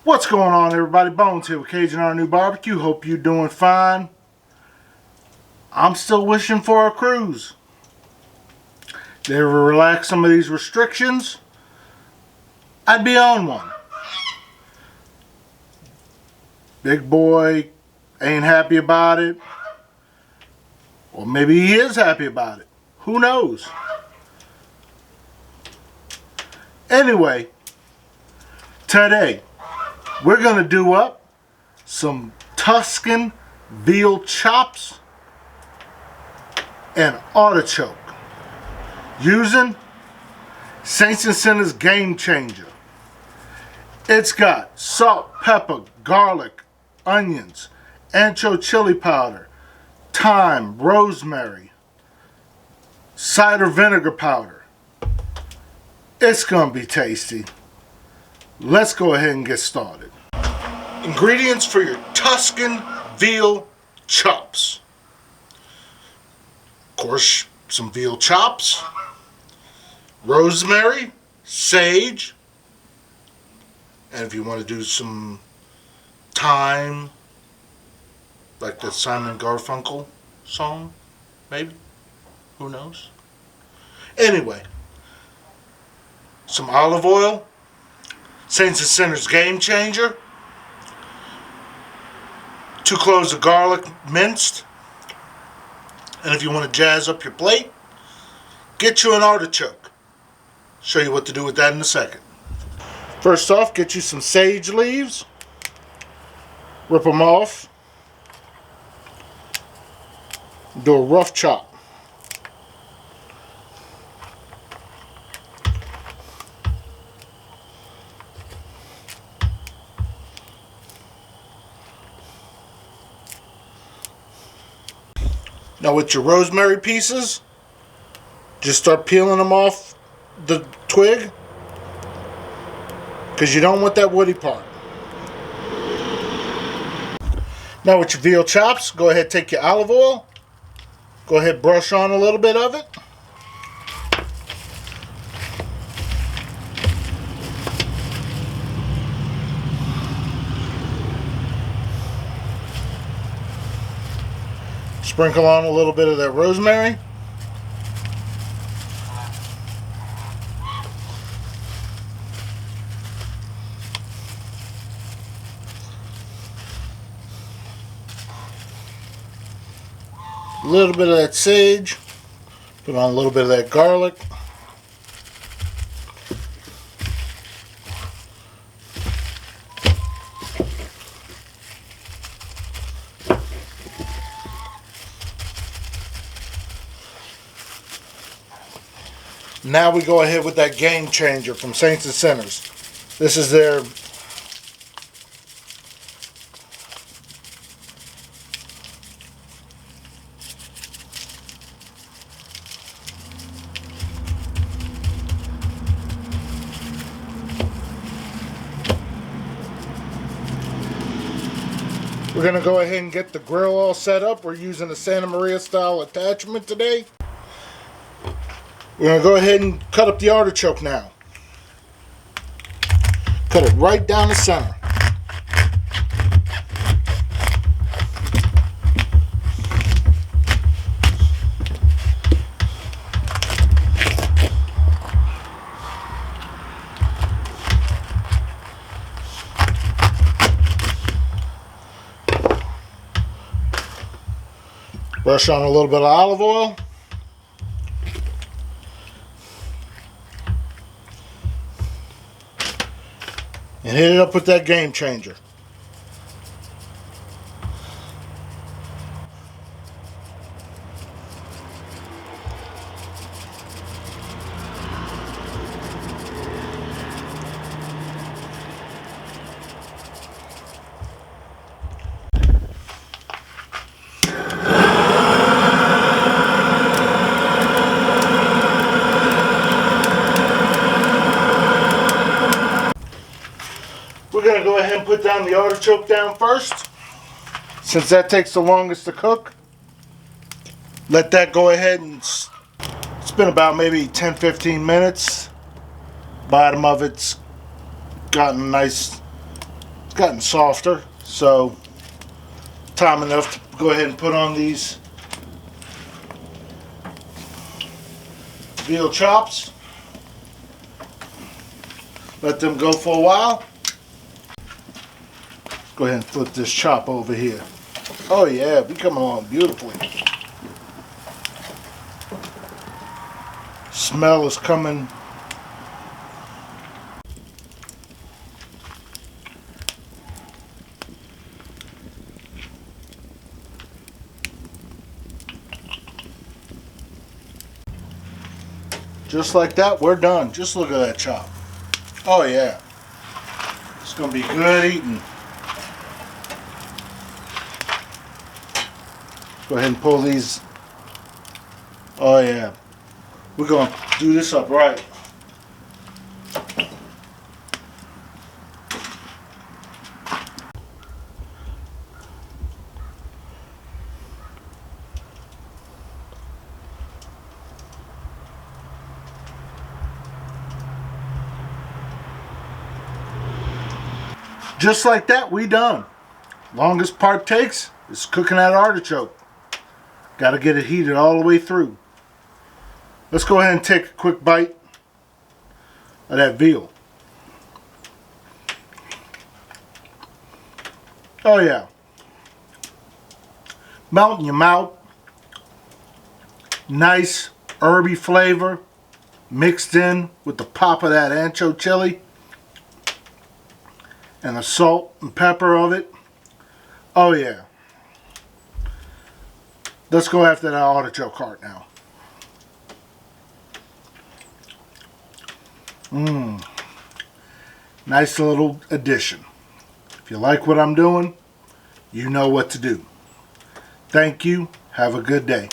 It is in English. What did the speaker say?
What's going on, everybody? Bones here with Cajunrnewbbq. Hope you're doing fine. I'm still wishing for a cruise. They relax some of these restrictions, I'd be on one. Big boy ain't happy about it. Or maybe he is happy about it. Who knows? Anyway, today we're going to do up some Tuscan veal chops and artichoke using Saints and Sinners Game Changer. It's got salt, pepper, garlic, onions, ancho chili powder, thyme, rosemary, cider vinegar powder. It's going to be tasty. Let's go ahead and get started. Ingredients for your Tuscan veal chops. Of course, some veal chops, rosemary, sage, and if you want to do some thyme, like the Simon Garfunkel song, maybe, who knows. Anyway, some olive oil, Saints and Sinners Game Changer, 2 cloves of garlic minced, and if you want to jazz up your plate, get you an artichoke. Show you what to do with that in a second. First off, get you some sage leaves, rip them off, do a rough chop. Now with your rosemary pieces, just start peeling them off the twig, because you don't want that woody part. Now with your veal chops, go ahead, take your olive oil, go ahead, brush on a little bit of it. Sprinkle on a little bit of that rosemary. A little bit of that sage. Put on a little bit of that garlic. Now we go ahead with that Game Changer from Saints and Sinners. This is their We're going to go ahead and get the grill all set up. We're using a Santa Maria style attachment today. We're going to go ahead and cut up the artichoke now. Cut it right down the center. Brush on a little bit of olive oil. And hit it up with that Game Changer. We're going to go ahead and put down the artichoke down first, since that takes the longest to cook. Let that go ahead and it's been about maybe 10-15 minutes. Bottom of it's gotten nice It's gotten softer, so time enough to go ahead and put on these veal chops. Let them go for a while. Go ahead and flip this chop over here. Oh yeah, we come along beautifully. Smell is coming. Just like that, we're done. Just look at that chop. Oh yeah. It's gonna be good eating. Go ahead and pull these. Oh yeah. We're gonna do this up right. Just like that, we done. Longest part takes is cooking that artichoke. Got to get it heated all the way through. Let's go ahead and take a quick bite of that veal. Oh yeah. Melt in your mouth. Nice herby flavor mixed in with the pop of that ancho chili and the salt and pepper of it. Oh yeah. Let's go after that artichoke heart now. Nice little addition. If you like what I'm doing, you know what to do. Thank you. Have a good day.